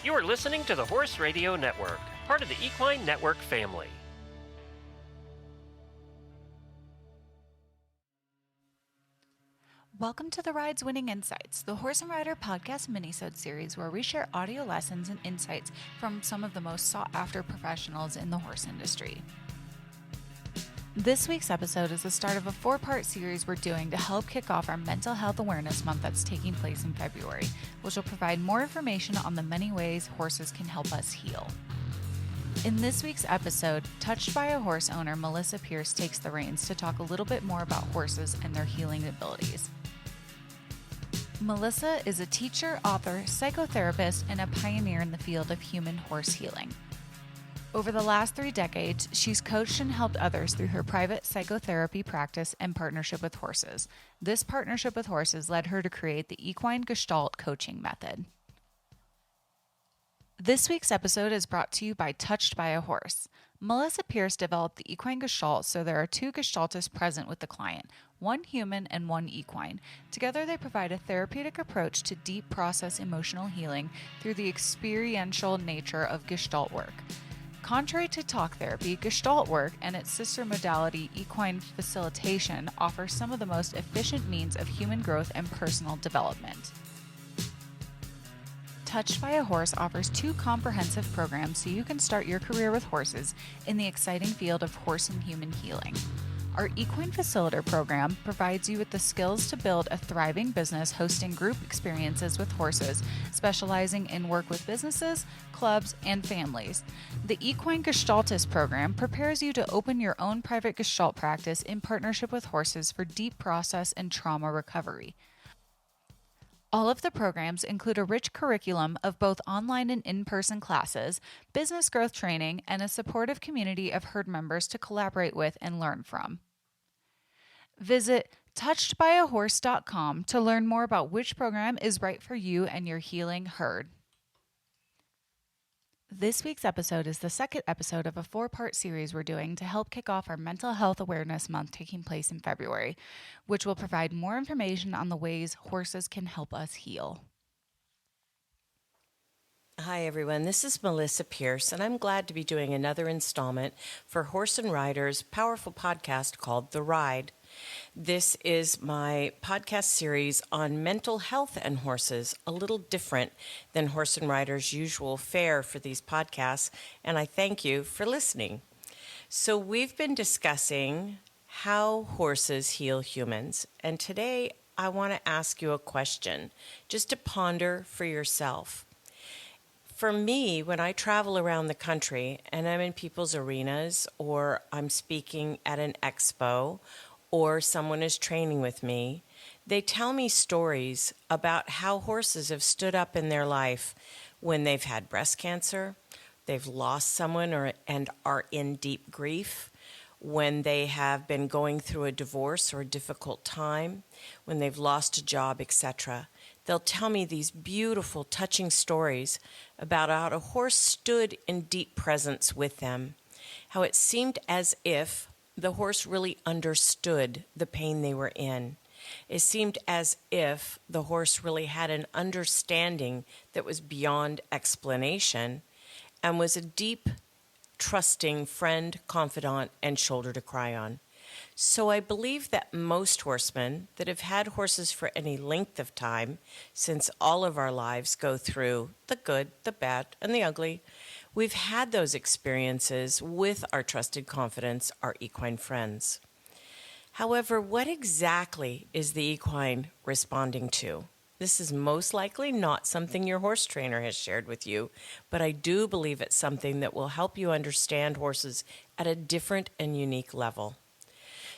You are listening to the Horse Radio Network, part of the Equine Network family. Welcome to the Rides Winning Insights, the Horse and Rider podcast minisode series where we share audio lessons and insights from some of the most sought-after professionals in the horse industry. This week's episode is the start of a 4-part series we're doing to help kick off our Mental Health Awareness Month that's taking place in February, which will provide more information on the many ways horses can help us heal. In this week's episode, Touched by a Horse owner Melisa Pearce takes the reins to talk a little bit more about horses and their healing abilities. Melisa is a teacher, author, psychotherapist, and a pioneer in the field of human horse healing. Over the last 3 decades, she's coached and helped others through her private psychotherapy practice and partnership with horses. This partnership with horses led her to create the Equine Gestalt coaching method. This week's episode is brought to you by Touched by a Horse. Melisa Pearce developed the Equine Gestalt so there are 2 gestaltists present with the client, one human and one equine. Together they provide a therapeutic approach to deep process emotional healing through the experiential nature of Gestalt work. Contrary to talk therapy, Gestalt work and its sister modality, equine facilitation, offers some of the most efficient means of human growth and personal development. Touched by a Horse offers 2 comprehensive programs so you can start your career with horses in the exciting field of horse and human healing. Our Equine Facilitator program provides you with the skills to build a thriving business hosting group experiences with horses, specializing in work with businesses, clubs, and families. The Equine Gestaltist program prepares you to open your own private Gestalt practice in partnership with horses for deep process and trauma recovery. All of the programs include a rich curriculum of both online and in-person classes, business growth training, and a supportive community of herd members to collaborate with and learn from. Visit touchedbyahorse.com to learn more about which program is right for you and your healing herd. This week's episode is the second episode of a 4-part series we're doing to help kick off our Mental Health Awareness Month taking place in February, which will provide more information on the ways horses can help us heal. Hi, everyone. This is Melisa Pearce, and I'm glad to be doing another installment for Horse and Rider's powerful podcast called The Ride. This is my podcast series on mental health and horses, a little different than Horse and Rider's usual fare for these podcasts, and I thank you for listening. So we've been discussing how horses heal humans, and today I want to ask you a question, just to ponder for yourself. For me, when I travel around the country and I'm in people's arenas or I'm speaking at an expo or someone is training with me, they tell me stories about how horses have stood up in their life when they've had breast cancer, they've lost someone and are in deep grief, when they have been going through a divorce or a difficult time, when they've lost a job, etc. They'll tell me these beautiful, touching stories about how a horse stood in deep presence with them, how it seemed as if the horse really understood the pain they were in. It seemed as if the horse really had an understanding that was beyond explanation and was a deep, trusting friend, confidant, and shoulder to cry on. So I believe that most horsemen that have had horses for any length of time, since all of our lives go through the good, the bad, and the ugly, we've had those experiences with our trusted confidants, our equine friends. However, what exactly is the equine responding to? This is most likely not something your horse trainer has shared with you, but I do believe it's something that will help you understand horses at a different and unique level.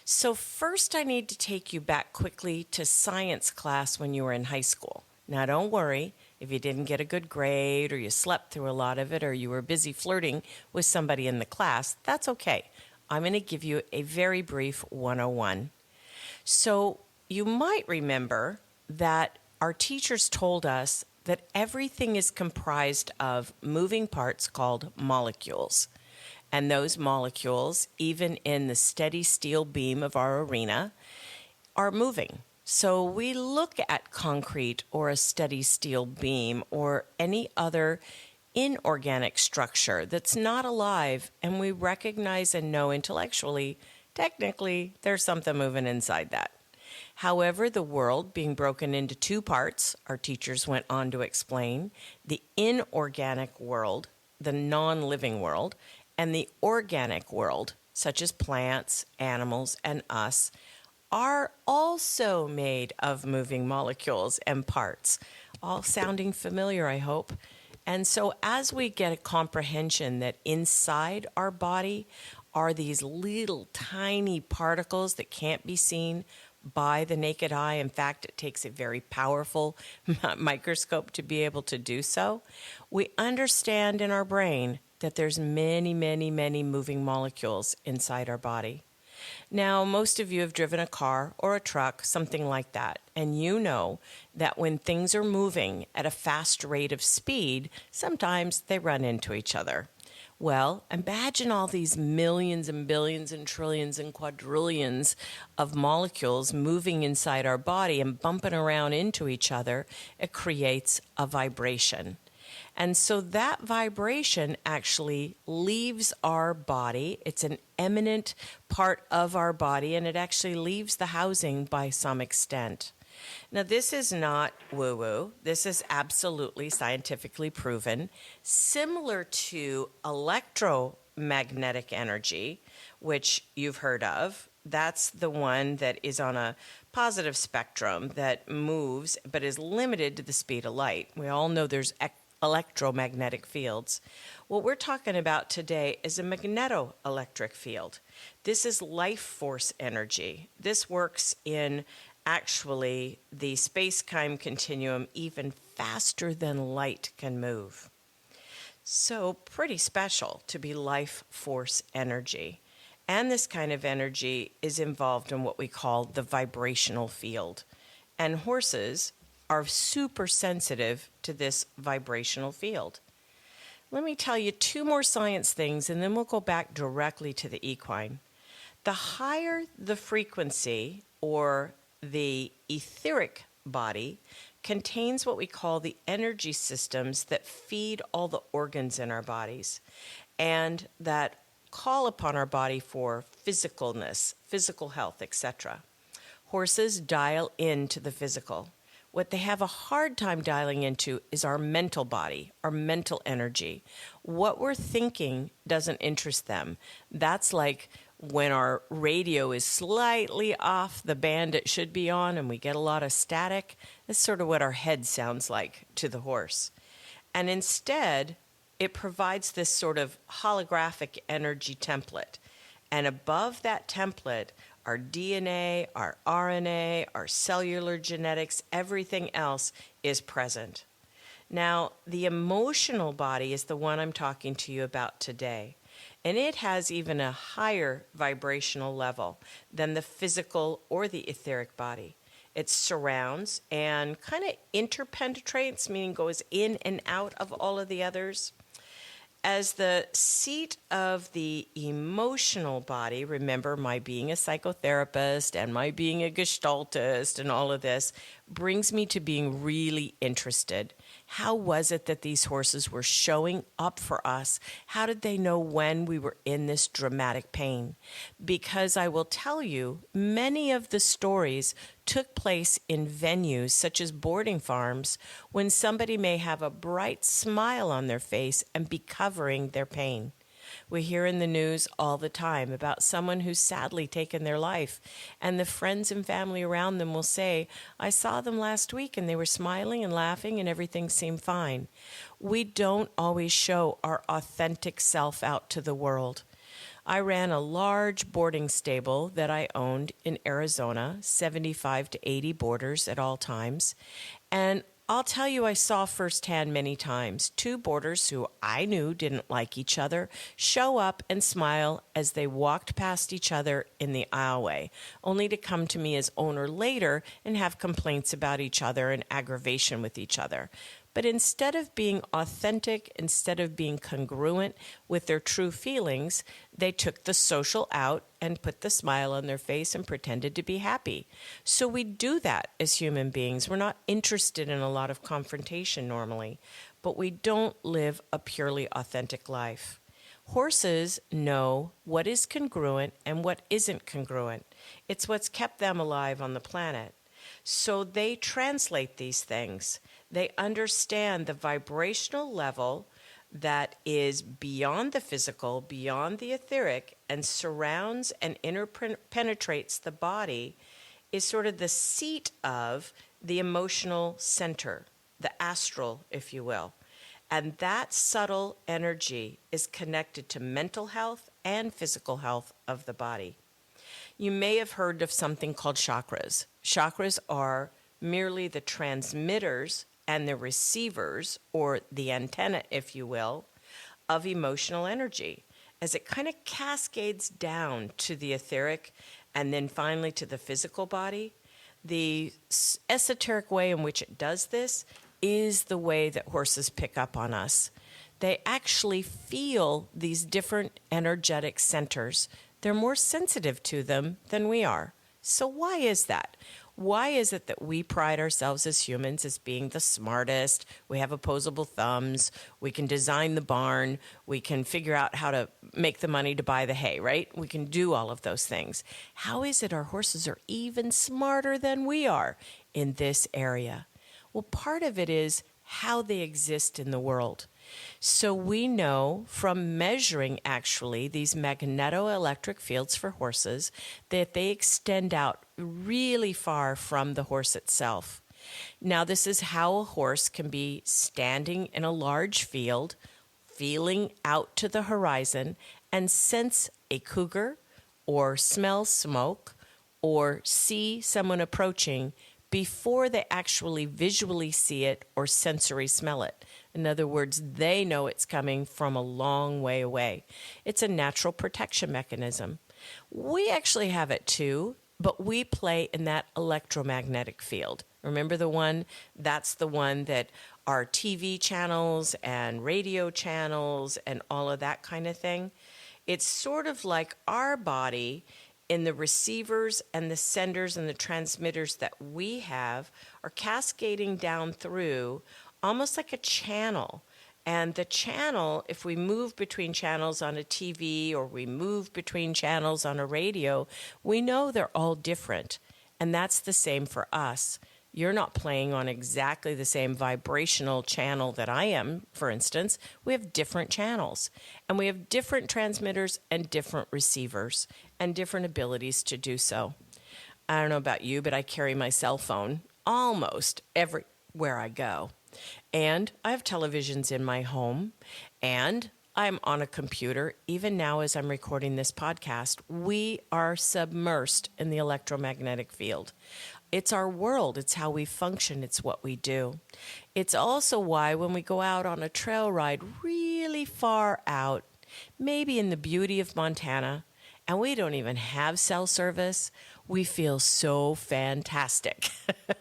So first, I need to take you back quickly to science class when you were in high school. Now, don't worry if you didn't get a good grade or you slept through a lot of it or you were busy flirting with somebody in the class. That's okay. I'm going to give you a very brief 101. So you might remember that our teachers told us that everything is comprised of moving parts called molecules. And those molecules, even in the steady steel beam of our arena, are moving. So we look at concrete or a steady steel beam or any other inorganic structure that's not alive, and we recognize and know intellectually, technically, there's something moving inside that. However, the world being broken into two parts, our teachers went on to explain, the inorganic world, the non-living world, and the organic world, such as plants, animals, and us, are also made of moving molecules and parts. All sounding familiar, I hope. And so as we get a comprehension that inside our body are these little tiny particles that can't be seen by the naked eye. In fact, it takes a very powerful microscope to be able to do so. We understand in our brain that there's many, many, many moving molecules inside our body. Now, most of you have driven a car or a truck, something like that, and you know that when things are moving at a fast rate of speed, sometimes they run into each other. Well, imagine all these millions and billions and trillions and quadrillions of molecules moving inside our body and bumping around into each other. It creates a vibration. And so that vibration actually leaves our body. It's an eminent part of our body, and it actually leaves the housing by some extent. Now, this is not woo-woo. This is absolutely scientifically proven, similar to electromagnetic energy, which you've heard of. That's the one that is on a positive spectrum that moves but is limited to the speed of light. We all know there's electromagnetic fields. What we're talking about today is a magnetoelectric field. This is life force energy. This works in actually the space-time continuum even faster than light can move. So pretty special to be life force energy. And this kind of energy is involved in what we call the vibrational field. And horses are super sensitive to this vibrational field. Let me tell you two more science things, and then we'll go back directly to the equine. The higher the frequency, or the etheric body, contains what we call the energy systems that feed all the organs in our bodies and that call upon our body for physicalness, physical health, etc. Horses dial into the physical. What they have a hard time dialing into is our mental body, our mental energy. What we're thinking doesn't interest them. That's like when our radio is slightly off the band it should be on and we get a lot of static. That's sort of what our head sounds like to the horse. And instead, it provides this sort of holographic energy template. And above that template, our DNA, our RNA, our cellular genetics, everything else is present. Now, the emotional body is the one I'm talking to you about today. And it has even a higher vibrational level than the physical or the etheric body. It surrounds and kind of interpenetrates, meaning goes in and out of all of the others. As the seat of the emotional body, remember my being a psychotherapist and my being a gestaltist and all of this brings me to being really interested. How was it that these horses were showing up for us? How did they know when we were in this dramatic pain? Because I will tell you, many of the stories took place in venues such as boarding farms when somebody may have a bright smile on their face and be covering their pain. We hear in the news all the time about someone who's sadly taken their life, and the friends and family around them will say, I saw them last week and they were smiling and laughing and everything seemed fine. We don't always show our authentic self out to the world. I ran a large boarding stable that I owned in Arizona, 75 to 80 boarders at all times, and I'll tell you, I saw firsthand many times two boarders who I knew didn't like each other show up and smile as they walked past each other in the aisleway, only to come to me as owner later and have complaints about each other and aggravation with each other. But instead of being authentic, instead of being congruent with their true feelings, they took the social out and put the smile on their face and pretended to be happy. So we do that as human beings. We're not interested in a lot of confrontation normally. but we don't live a purely authentic life. Horses know what is congruent and what isn't congruent. It's what's kept them alive on the planet. So they translate these things. They understand the vibrational level that is beyond the physical, beyond the etheric, and surrounds and interpenetrates the body, is sort of the seat of the emotional center, the astral, if you will. And that subtle energy is connected to mental health and physical health of the body. You may have heard of something called chakras. Chakras are merely the transmitters and the receivers, or the antenna, if you will, of emotional energy, as it kind of cascades down to the etheric and then finally to the physical body. The esoteric way in which it does this is the way that horses pick up on us. They actually feel these different energetic centers. They're more sensitive to them than we are. So why is that? Why is it that we pride ourselves as humans as being the smartest? We have opposable thumbs. We can design the barn. We can figure out how to make the money to buy the hay, right? We can do all of those things. How is it our horses are even smarter than we are in this area? Well, part of it is how they exist in the world. So we know from measuring actually these magnetoelectric fields for horses that they extend out really far from the horse itself. Now, this is how a horse can be standing in a large field, feeling out to the horizon, and sense a cougar or smell smoke or see someone approaching before they actually visually see it or sensory smell it. In other words, they know it's coming from a long way away. It's a natural protection mechanism. We actually have it too, but we play in that electromagnetic field. Remember the one? That's the one that our TV channels and radio channels and all of that kind of thing. It's sort of like our body in the receivers and the senders and the transmitters that we have are cascading down through almost like a channel. And the channel, if we move between channels on a TV or we move between channels on a radio, we know they're all different. And that's the same for us. You're not playing on exactly the same vibrational channel that I am, for instance. We have different channels, and we have different transmitters and different receivers and different abilities to do so. I don't know about you, but I carry my cell phone almost everywhere I go. And I have televisions in my home, and I'm on a computer. Even now, as I'm recording this podcast, we are submersed in the electromagnetic field. It's our world. It's how we function. It's what we do. It's also why when we go out on a trail ride really far out, maybe in the beauty of Montana, and we don't even have cell service, we feel so fantastic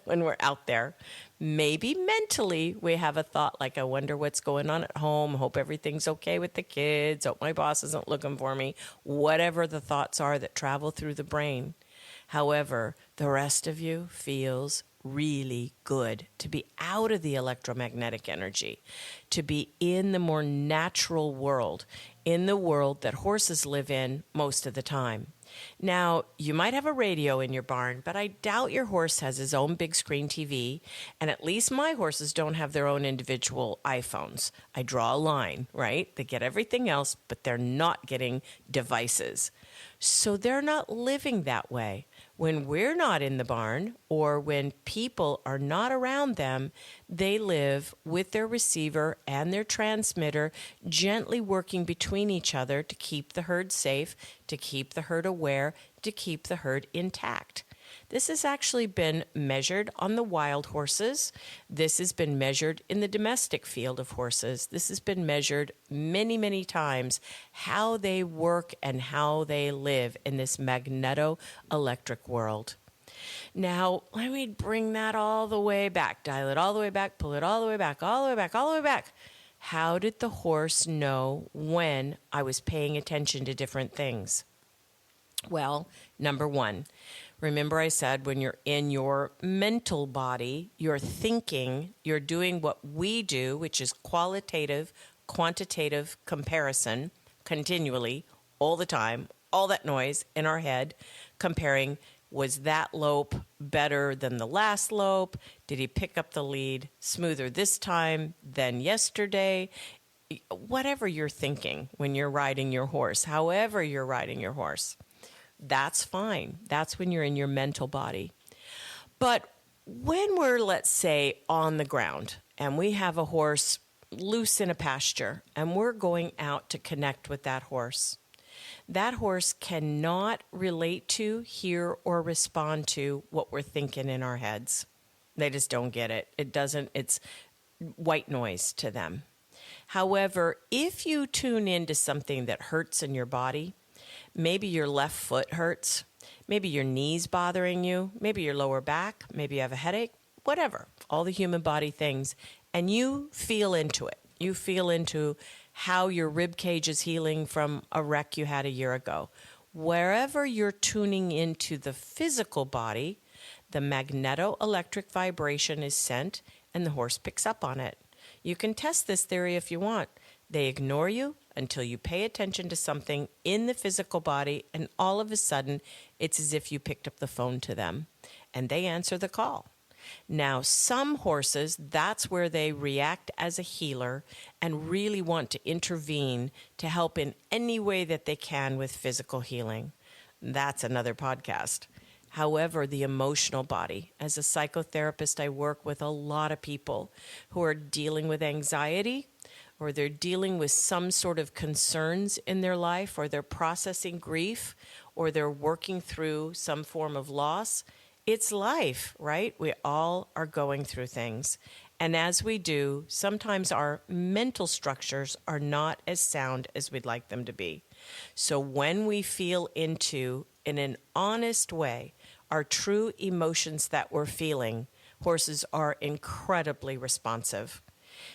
when we're out there. Maybe mentally we have a thought like, I wonder what's going on at home. Hope everything's okay with the kids. Hope my boss isn't looking for me. Whatever the thoughts are that travel through the brain. However, the rest of you feels really good to be out of the electromagnetic energy, to be in the more natural world, in the world that horses live in most of the time. Now, you might have a radio in your barn, but I doubt your horse has his own big screen TV, and at least my horses don't have their own individual iPhones. I draw a line, right? They get everything else, but they're not getting devices. So they're not living that way. When we're not in the barn or when people are not around them, they live with their receiver and their transmitter gently working between each other to keep the herd safe, to keep the herd aware, to keep the herd intact. This has actually been measured on the wild horses. This has been measured in the domestic field of horses. This has been measured many, many times, how they work and how they live in this magneto-electric world. Now, let me bring that all the way back, dial it all the way back, pull it all the way back, all the way back, all the way back. How did the horse know when I was paying attention to different things? Well, number one, Remember I said when you're in your mental body, you're thinking, you're doing what we do, which is qualitative, quantitative comparison continually, all the time, all that noise in our head, comparing, was that lope better than the last lope? Did he pick up the lead smoother this time than yesterday? Whatever you're thinking when you're riding your horse, however you're riding your horse, that's fine. That's when you're in your mental body. But when we're, let's say, on the ground and we have a horse loose in a pasture and we're going out to connect with that horse cannot relate to, hear, or respond to what we're thinking in our heads. They just don't get it. It's white noise to them. However, if you tune into something that hurts in your body, maybe your left foot hurts, maybe your knee's bothering you, maybe your lower back, maybe you have a headache, whatever, all the human body things, and you feel into it. You feel into how your rib cage is healing from a wreck you had a year ago. Wherever you're tuning into the physical body, the magneto-electric vibration is sent and the horse picks up on it. You can test this theory if you want. They ignore you until you pay attention to something in the physical body, and all of a sudden, it's as if you picked up the phone to them, and they answer the call. Now, some horses, that's where they react as a healer and really want to intervene to help in any way that they can with physical healing. That's another podcast. However, the emotional body, as a psychotherapist, I work with a lot of people who are dealing with anxiety, or they're dealing with some sort of concerns in their life, or they're processing grief, or they're working through some form of loss. It's life, right? We all are going through things. And as we do, sometimes our mental structures are not as sound as we'd like them to be. So when we feel into, in an honest way, our true emotions that we're feeling, horses are incredibly responsive.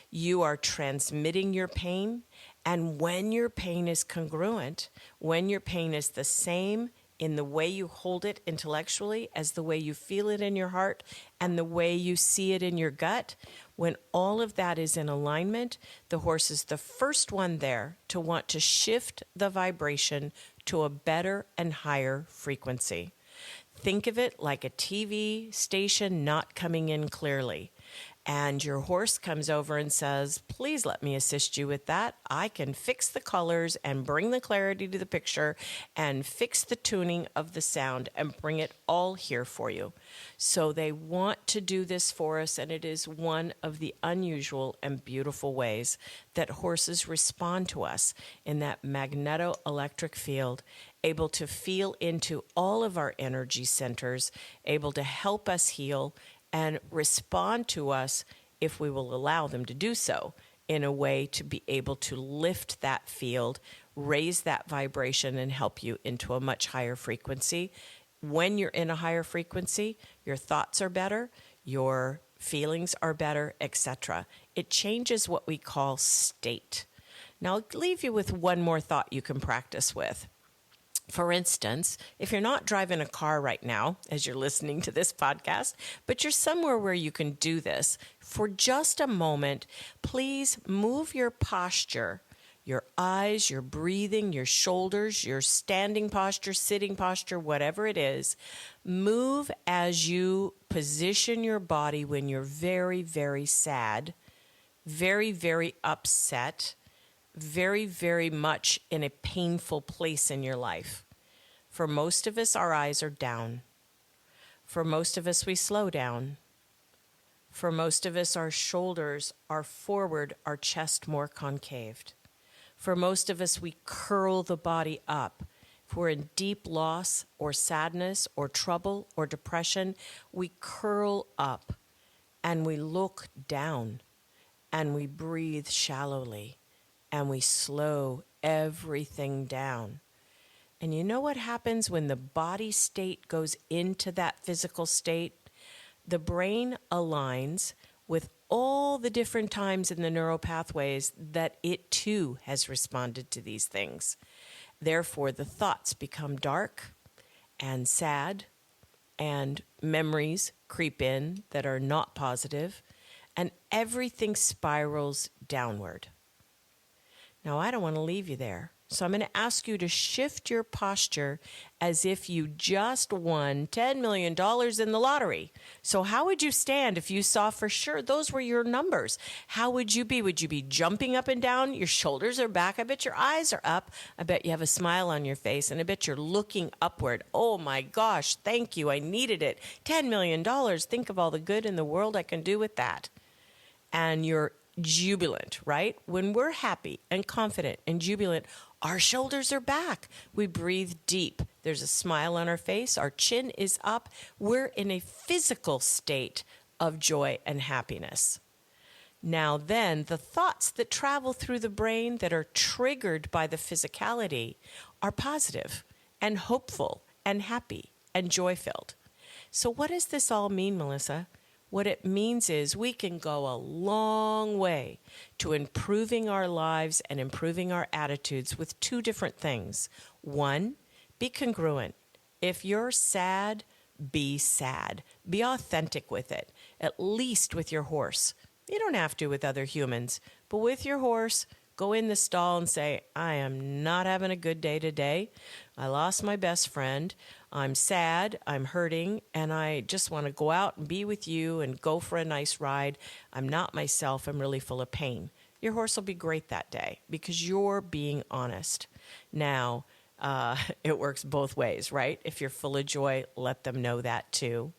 You are transmitting your pain, and when your pain is congruent, when your pain is the same in the way you hold it intellectually as the way you feel it in your heart and the way you see it in your gut, when all of that is in alignment, the horse is the first one there to want to shift the vibration to a better and higher frequency. Think of it like a TV station not coming in clearly. And your horse comes over and says, please let me assist you with that. I can fix the colors and bring the clarity to the picture and fix the tuning of the sound and bring it all here for you. So they want to do this for us, and it is one of the unusual and beautiful ways that horses respond to us in that magneto-electric field, able to feel into all of our energy centers, able to help us heal and respond to us if we will allow them to do so in a way to be able to lift that field, raise that vibration, and help you into a much higher frequency. When you're in a higher frequency, your thoughts are better, your feelings are better, etc. It changes what we call state. Now, I'll leave you with one more thought you can practice with. For instance, if you're not driving a car right now as you're listening to this podcast, but you're somewhere where you can do this, for just a moment, please move your posture, your eyes, your breathing, your shoulders, your standing posture, sitting posture, whatever it is. Move as you position your body when you're very, very sad, very, very upset, very, very much in a painful place in your life. For most of us, our eyes are down. For most of us, we slow down. For most of us, our shoulders are forward, our chest more concaved. For most of us, we curl the body up. If we're in deep loss or sadness or trouble or depression, we curl up and we look down and we breathe shallowly. And we slow everything down. And you know what happens when the body state goes into that physical state? The brain aligns with all the different times in the neural pathways that it too has responded to these things. Therefore, the thoughts become dark and sad and memories creep in that are not positive, and everything spirals downward. Now, I don't want to leave you there. So I'm going to ask you to shift your posture as if you just won $10 million in the lottery. So how would you stand if you saw for sure those were your numbers? How would you be? Would you be jumping up and down? Your shoulders are back. I bet your eyes are up. I bet you have a smile on your face. And I bet you're looking upward. Oh my gosh, thank you. I needed it. $10 million. Think of all the good in the world I can do with that. And you're jubilant, right? When we're happy and confident and jubilant, our shoulders are back. We breathe deep. There's a smile on our face. Our chin is up. We're in a physical state of joy and happiness. Now then, the thoughts that travel through the brain that are triggered by the physicality are positive and hopeful and happy and joy-filled. So what does this all mean, Melisa? What it means is we can go a long way to improving our lives and improving our attitudes with two different things. One, be congruent. If you're sad, be sad. Be authentic with it, at least with your horse. You don't have to with other humans, but with your horse, go in the stall and say, I am not having a good day today. I lost my best friend. I'm sad, I'm hurting, and I just want to go out and be with you and go for a nice ride. I'm not myself. I'm really full of pain. Your horse will be great that day because you're being honest. Now, it works both ways, right? If you're full of joy, let them know that too.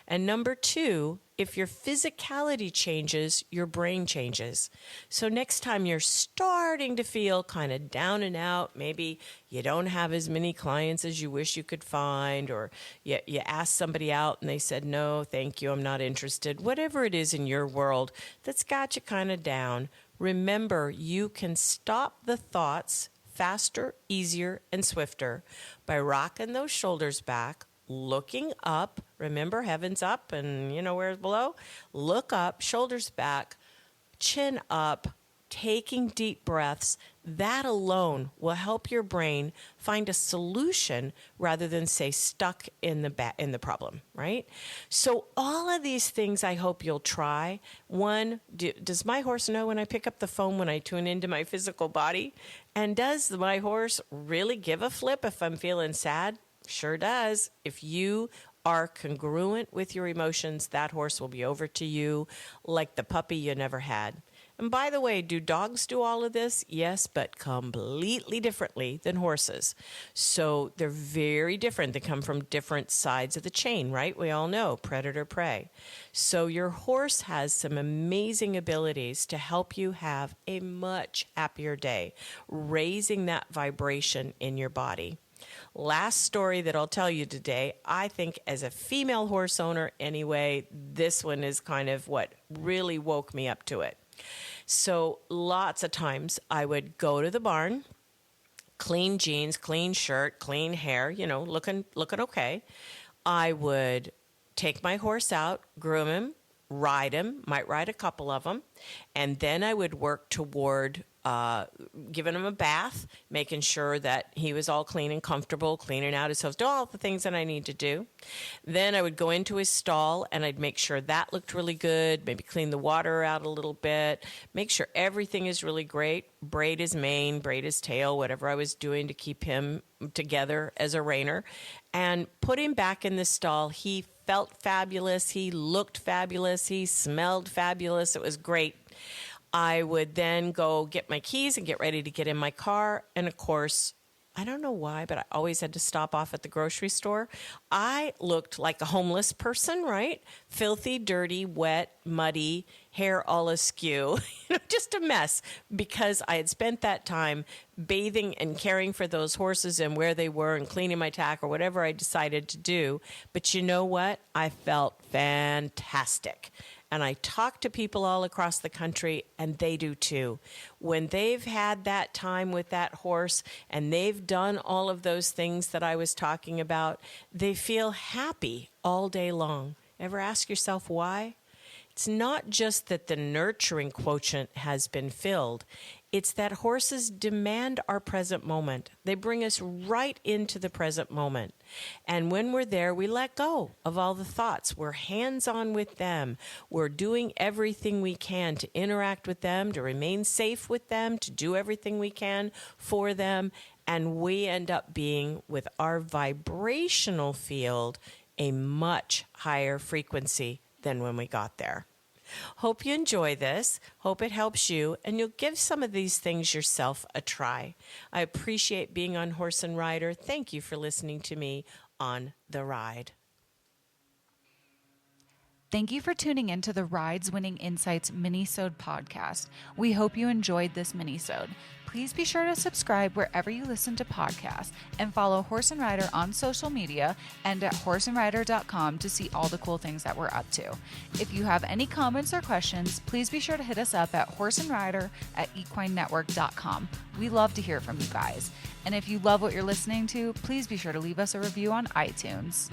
And number two, if your physicality changes, your brain changes. So next time you're starting to feel kind of down and out, maybe you don't have as many clients as you wish you could find, or you asked somebody out and they said, no, thank you, I'm not interested. Whatever it is in your world that's got you kind of down, remember you can stop the thoughts faster, easier, and swifter by rocking those shoulders back, looking up. Remember, heaven's up and you know where's below? Look up, shoulders back, chin up, taking deep breaths. That alone will help your brain find a solution rather than say stuck in the problem, right? So all of these things I hope you'll try. One, does my horse know when I pick up the phone when I tune into my physical body? And does my horse really give a flip if I'm feeling sad? Sure does. If you are congruent with your emotions, that horse will be over to you like the puppy you never had. And by the way, do dogs do all of this? Yes, but completely differently than horses. So they're very different. They come from different sides of the chain, right? We all know predator-prey. So your horse has some amazing abilities to help you have a much happier day, raising that vibration in your body. Last story that I'll tell you today, I think as a female horse owner anyway, this one is kind of what really woke me up to it. So lots of times I would go to the barn, clean jeans, clean shirt, clean hair, you know, looking okay. I would take my horse out, groom him, ride him, might ride a couple of them, and then I would work toward giving him a bath, making sure that he was all clean and comfortable, cleaning out his hooves, do all the things that I need to do. Then I would go into his stall and I'd make sure that looked really good, maybe clean the water out a little bit, make sure everything is really great, braid his mane, braid his tail, whatever I was doing to keep him together as a reiner, and put him back in the stall. He felt fabulous, he looked fabulous, he smelled fabulous, it was great. I would then go get my keys and get ready to get in my car. And of course, I don't know why, but I always had to stop off at the grocery store. I looked like a homeless person, right? Filthy, dirty, wet, muddy, hair all askew, just a mess, because I had spent that time bathing and caring for those horses and where they were and cleaning my tack or whatever I decided to do. But you know what? I felt fantastic. And I talk to people all across the country, and they do too. When they've had that time with that horse and they've done all of those things that I was talking about, they feel happy all day long. Ever ask yourself why? It's not just that the nurturing quotient has been filled. It's that horses demand our present moment. They bring us right into the present moment. And when we're there, we let go of all the thoughts. We're hands-on with them. We're doing everything we can to interact with them, to remain safe with them, to do everything we can for them. And we end up being, with our vibrational field, a much higher frequency than when we got there. Hope you enjoy this. Hope it helps you, and you'll give some of these things yourself a try. I appreciate being on Horse and Rider. Thank you for listening to me on The Ride. Thank you for tuning in to the Rides Winning Insights Minisode podcast. We hope you enjoyed this minisode. Please be sure to subscribe wherever you listen to podcasts and follow Horse and Rider on social media and at horseandrider.com to see all the cool things that we're up to. If you have any comments or questions, please be sure to hit us up at horseandrider@equinenetwork.com. We love to hear from you guys. And if you love what you're listening to, please be sure to leave us a review on iTunes.